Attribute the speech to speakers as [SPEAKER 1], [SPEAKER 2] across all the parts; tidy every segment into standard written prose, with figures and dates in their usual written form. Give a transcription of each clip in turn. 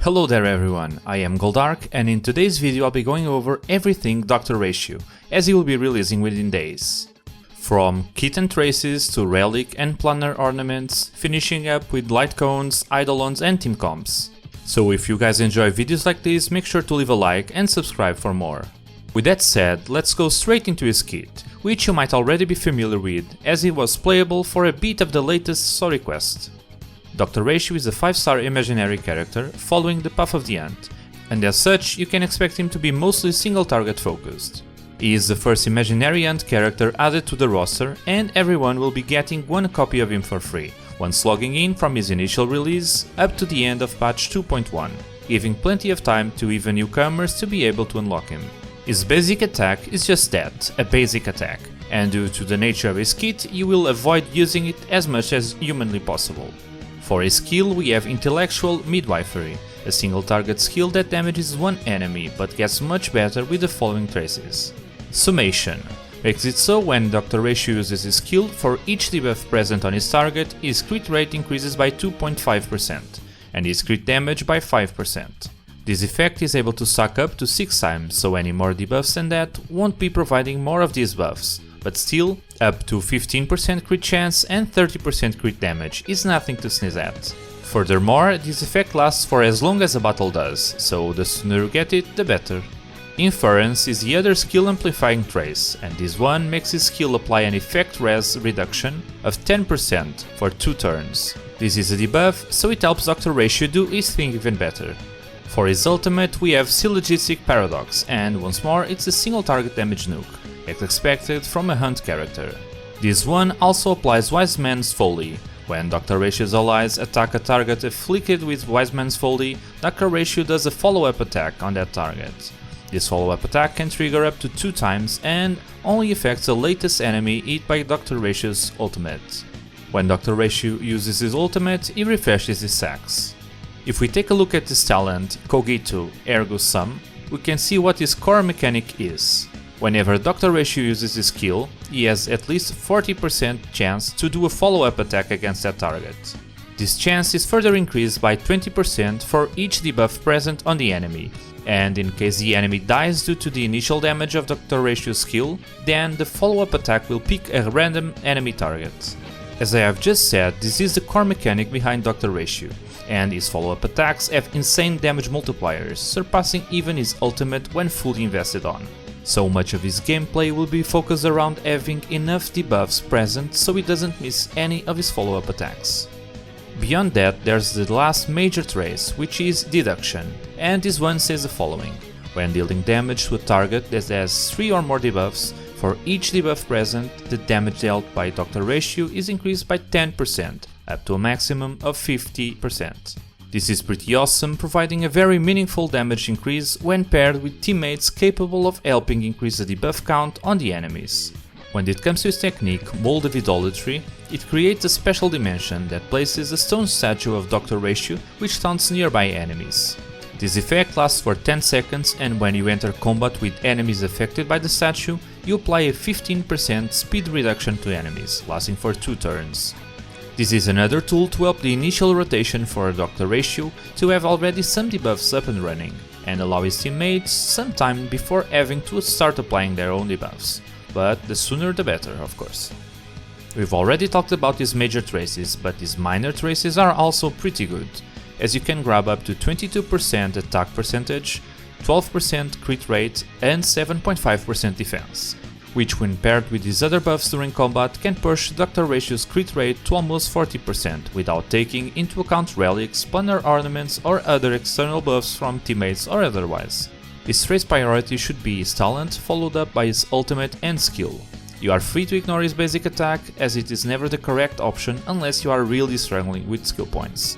[SPEAKER 1] Hello there everyone, I am Goldark and in today's video I'll be going over everything Dr. Ratio, as he will be releasing within days. From kit and traces to relic and planar ornaments, finishing up with light cones, Eidolons and team comps. So if you guys enjoy videos like this, make sure to leave a like and subscribe for more. With that said, let's go straight into his kit, which you might already be familiar with, as it was playable for a bit of the latest story quest. Dr. Ratio is a 5-star imaginary character following the path of the Ant, and as such you can expect him to be mostly single target focused. He is the first imaginary Ant character added to the roster, and everyone will be getting one copy of him for free, once logging in from his initial release up to the end of patch 2.1, giving plenty of time to even newcomers to be able to unlock him. His basic attack is just that, a basic attack, and due to the nature of his kit you will avoid using it as much as humanly possible. For his skill we have Intellectual Midwifery, a single target skill that damages one enemy but gets much better with the following traces. Summation makes it so when Dr. Ratio uses his skill, for each debuff present on his target, his crit rate increases by 2.5% and his crit damage by 5%. This effect is able to stack up to 6 times, so any more debuffs than that won't be providing more of these buffs, but still, up to 15% crit chance and 30% crit damage is nothing to sneeze at. Furthermore, this effect lasts for as long as a battle does, so the sooner you get it, the better. Inference is the other skill amplifying trace, and this one makes his skill apply an effect res reduction of 10% for 2 turns. This is a debuff, so it helps Dr. Ratio do his thing even better. For his ultimate we have Syllogistic Paradox, and once more it's a single target damage nuke, as expected from a hunt character. This one also applies Wise Man's Folly. When Dr. Ratio's allies attack a target afflicted with Wise Man's Folly, Dr. Ratio does a follow-up attack on that target. This follow-up attack can trigger up to 2 times and only affects the latest enemy hit by Dr. Ratio's ultimate. When Dr. Ratio uses his ultimate, he refreshes his stacks. If we take a look at his talent, Cogito Ergo Sum, we can see what his core mechanic is. Whenever Dr. Ratio uses his skill, he has at least 40% chance to do a follow-up attack against that target. This chance is further increased by 20% for each debuff present on the enemy, and in case the enemy dies due to the initial damage of Dr. Ratio's skill, then the follow-up attack will pick a random enemy target. As I have just said, this is the core mechanic behind Dr. Ratio, and his follow-up attacks have insane damage multipliers, surpassing even his ultimate when fully invested on. So much of his gameplay will be focused around having enough debuffs present so he doesn't miss any of his follow-up attacks. Beyond that, there's the last major trace, which is Deduction, and this one says the following: when dealing damage to a target that has 3 or more debuffs, for each debuff present, the damage dealt by Dr. Ratio is increased by 10%, up to a maximum of 50%. This is pretty awesome, providing a very meaningful damage increase when paired with teammates capable of helping increase the debuff count on the enemies. When it comes to his technique, Mold of Idolatry, it creates a special dimension that places a stone statue of Dr. Ratio which taunts nearby enemies. This effect lasts for 10 seconds, and when you enter combat with enemies affected by the statue, you apply a 15% speed reduction to enemies, lasting for 2 turns. This is another tool to help the initial rotation for Dr. Ratio to have already some debuffs up and running, and allow his teammates some time before having to start applying their own debuffs, but the sooner the better, of course. We've already talked about his major traces, but his minor traces are also pretty good, as you can grab up to 22% attack percentage, 12% crit rate and 7.5% defense, which when paired with his other buffs during combat can push Dr. Ratio's crit rate to almost 40% without taking into account relics, planar ornaments or other external buffs from teammates or otherwise. His trace priority should be his talent, followed up by his ultimate and skill. You are free to ignore his basic attack, as it is never the correct option unless you are really struggling with skill points.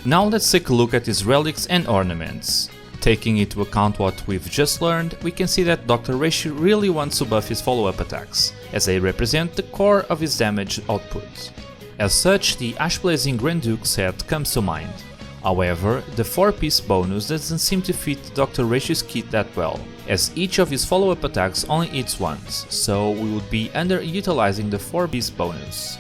[SPEAKER 1] Now let's take a look at his relics and ornaments. Taking into account what we've just learned, we can see that Dr. Ratio really wants to buff his follow-up attacks, as they represent the core of his damage output. As such, the Ashblazing Grand Duke set comes to mind. However, the 4-piece bonus doesn't seem to fit Dr. Ratio's kit that well, as each of his follow-up attacks only hits once, so we would be underutilizing the 4-piece bonus.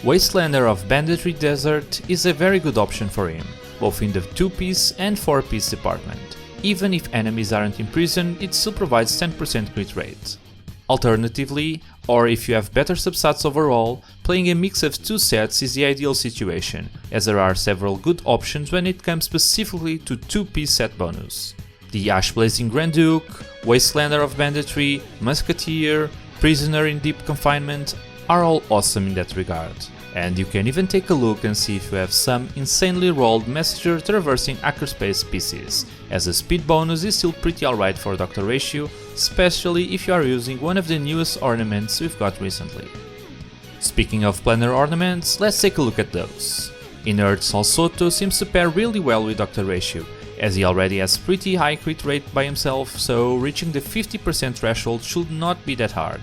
[SPEAKER 1] Wastelander of Banditry Desert is a very good option for him, both in the 2-piece and 4-piece department. Even if enemies aren't imprisoned, it still provides 10% crit rate. Alternatively, or if you have better substats overall, playing a mix of two sets is the ideal situation, as there are several good options when it comes specifically to 2-piece set bonus. The Ash-Blazing Grand Duke, Wastelander of Banditry, Musketeer, Prisoner in Deep Confinement are all awesome in that regard. And you can even take a look and see if you have some insanely rolled Messenger traversing Acrespace pieces, as the speed bonus is still pretty alright for Dr. Ratio, especially if you are using one of the newest ornaments we've got recently. Speaking of planar ornaments, let's take a look at those. Inert Sol Soto seems to pair really well with Dr. Ratio, as he already has pretty high crit rate by himself, so reaching the 50% threshold should not be that hard.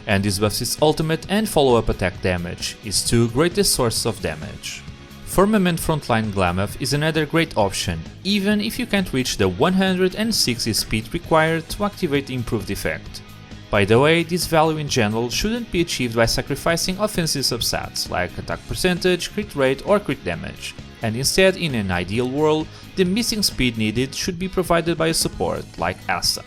[SPEAKER 1] And this buffs his ultimate and follow-up attack damage, his two greatest sources of damage. Firmament Frontline Glamour is another great option, even if you can't reach the 160 speed required to activate the improved effect. By the way, this value in general shouldn't be achieved by sacrificing offensive substats like attack percentage, crit rate or crit damage, and instead, in an ideal world, the missing speed needed should be provided by a support like Asta.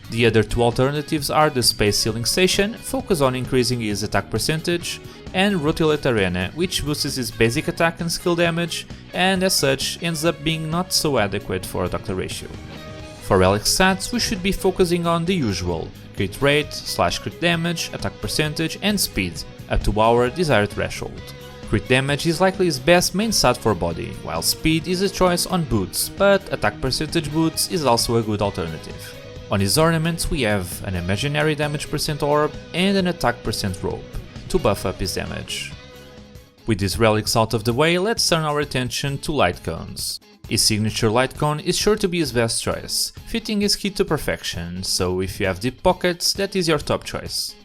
[SPEAKER 1] The other two alternatives are the Space Sealing Station, focus on increasing his attack percentage, and Rotulate Arena, which boosts his basic attack and skill damage, and as such ends up being not so adequate for Dr. Ratio. For Relics Stats, we should be focusing on the usual: crit rate, /crit damage, attack percentage and speed, up to our desired threshold. Crit damage is likely his best main stat for body, while speed is a choice on boots, but attack percentage boots is also a good alternative. On his ornaments we have an imaginary damage percent orb and an attack percent rope, to buff up his damage. With these relics out of the way, let's turn our attention to light cones. His signature light cone is sure to be his best choice, fitting his kit to perfection, so if you have deep pockets, that is your top choice.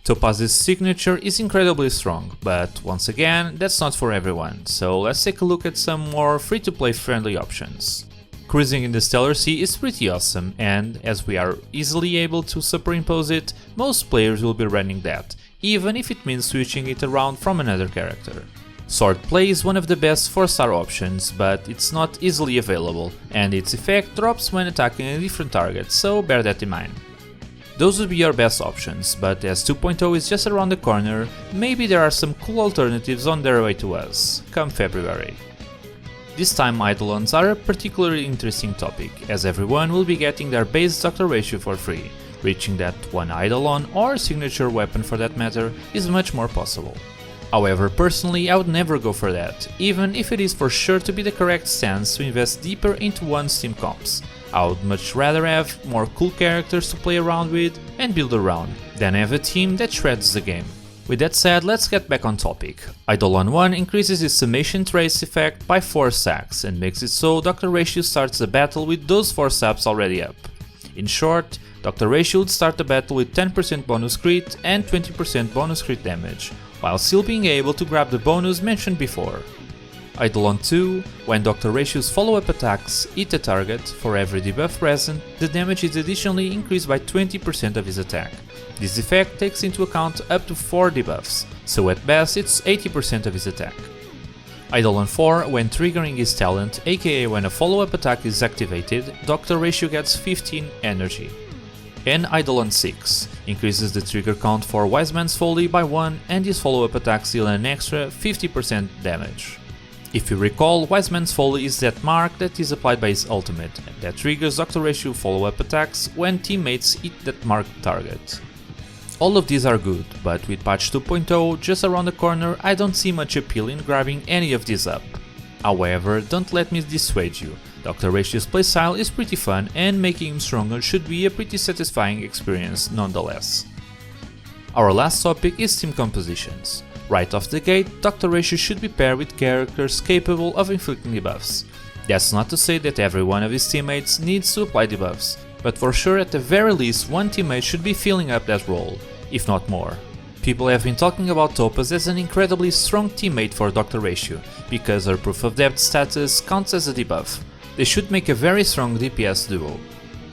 [SPEAKER 1] Topaz's signature is incredibly strong, but once again, that's not for everyone, so let's take a look at some more free-to-play friendly options. Cruising in the Stellar Sea is pretty awesome, and as we are easily able to superimpose it, most players will be running that, even if it means switching it around from another character. Swordplay is one of the best 4-star options, but it's not easily available, and its effect drops when attacking a different target, so bear that in mind. Those would be your best options, but as 2.0 is just around the corner, maybe there are some cool alternatives on their way to us, come February. This time Eidolons are a particularly interesting topic, as everyone will be getting their base Dr. Ratio for free. Reaching that one Eidolon, or signature weapon for that matter, is much more possible. However, personally I would never go for that, even if it is for sure to be the correct stance to invest deeper into one's team comps. I would much rather have more cool characters to play around with and build around, than have a team that shreds the game. With that said, let's get back on topic. Eidolon 1 increases its summation trace effect by 4 stacks and makes it so Dr. Ratio starts the battle with those 4 stacks already up. In short, Dr. Ratio would start the battle with 10% bonus crit and 20% bonus crit damage, while still being able to grab the bonus mentioned before. Eidolon 2, when Dr. Ratio's follow-up attacks hit a target, for every debuff present, the damage is additionally increased by 20% of his attack. This effect takes into account up to 4 debuffs, so at best it's 80% of his attack. Eidolon 4, when triggering his talent, aka when a follow-up attack is activated, Dr. Ratio gets 15 energy. And Eidolon 6 increases the trigger count for Wise Man's Folly by 1 and his follow-up attacks deal an extra 50% damage. If you recall, Wise Man's Folly is that mark that is applied by his ultimate, that triggers Dr. Ratio follow-up attacks when teammates hit that marked target. All of these are good, but with patch 2.0 just around the corner, I don't see much appeal in grabbing any of these up. However, don't let me dissuade you, Dr. Ratio's playstyle is pretty fun and making him stronger should be a pretty satisfying experience nonetheless. Our last topic is team compositions. Right off the gate, Dr. Ratio should be paired with characters capable of inflicting debuffs. That's not to say that every one of his teammates needs to apply debuffs, but for sure at the very least one teammate should be filling up that role, if not more. People have been talking about Topaz as an incredibly strong teammate for Dr. Ratio, because her Proof of Depth status counts as a debuff. They should make a very strong DPS duo.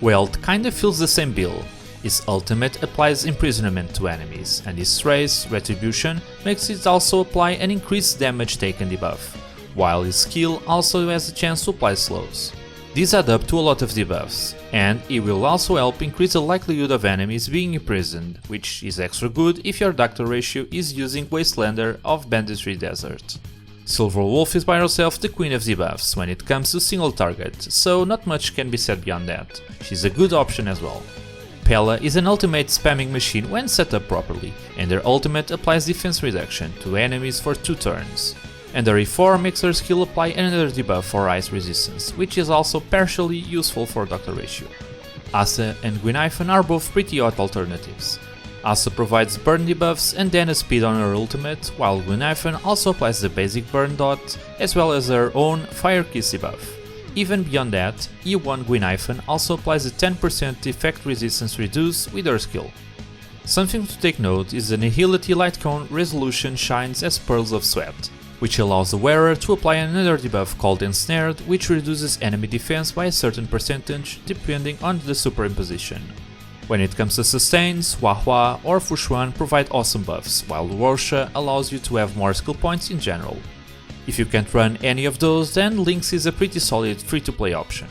[SPEAKER 1] Well, it kinda fills the same bill. His ultimate applies imprisonment to enemies, and his trace, Retribution, makes it also apply an increased damage taken debuff. while his skill also has a chance to apply slows. These add up to a lot of debuffs, and he will also help increase the likelihood of enemies being imprisoned, which is extra good if your Doctor Ratio is using Wastelander of Banditry Desert. Silver Wolf is by herself the queen of debuffs when it comes to single target, so not much can be said beyond that. She's a good option as well. Pella is an ultimate spamming machine when set up properly, and her ultimate applies defense reduction to enemies for 2 turns. And her E4 makes her skill apply another debuff for ice resistance, which is also partially useful for Doctor Ratio. Asa and Gwynaifen are both pretty hot alternatives. Asa provides burn debuffs and then a speed on her ultimate, while Gwynaifen also applies the basic burn dot, as well as her own Fire Kiss debuff. Even beyond that, E1 Gwynaifen also applies a 10% effect resistance reduce with her skill. Something to take note is the Nihility Light Cone resolution shines as Pearls of Sweat, which allows the wearer to apply another debuff called Ensnared, which reduces enemy defense by a certain percentage depending on the superimposition. When it comes to sustains, Hua or Fushuan provide awesome buffs, while Wuxia allows you to have more skill points in general. If you can't run any of those, then Lynx is a pretty solid free-to-play option.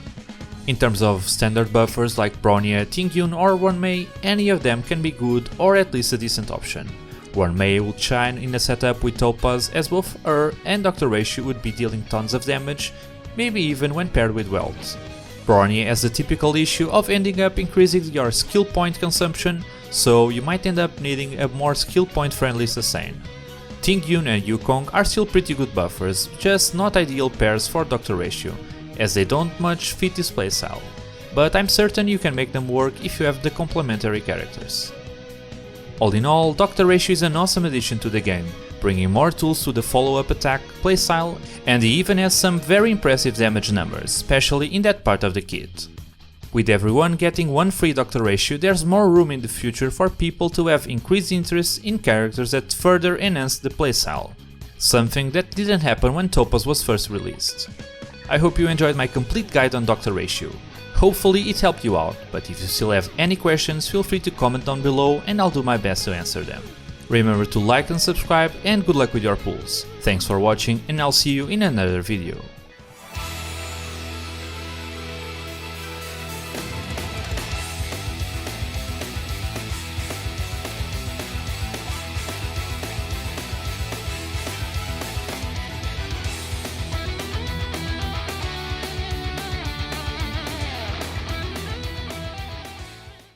[SPEAKER 1] In terms of standard buffers like Bronya, Tingyun or Wanmei, any of them can be good or at least a decent option. Wanmei would shine in a setup with Topaz, as both her and Doctor Ratio would be dealing tons of damage, maybe even when paired with Welds. Bronya has the typical issue of ending up increasing your skill point consumption, so you might end up needing a more skill point friendly sustain. Tingyun and Yukong are still pretty good buffers, just not ideal pairs for Doctor Ratio, as they don't much fit his playstyle, but I'm certain you can make them work if you have the complementary characters. All in all, Doctor Ratio is an awesome addition to the game, bringing more tools to the follow-up attack playstyle, and he even has some very impressive damage numbers, especially in that part of the kit. With everyone getting one free Doctor Ratio, there's more room in the future for people to have increased interest in characters that further enhance the playstyle, something that didn't happen when Topaz was first released. I hope you enjoyed my complete guide on Doctor Ratio. Hopefully it helped you out, but if you still have any questions, feel free to comment down below and I'll do my best to answer them. Remember to like and subscribe, and good luck with your pulls. Thanks for watching, and I'll see you in another video.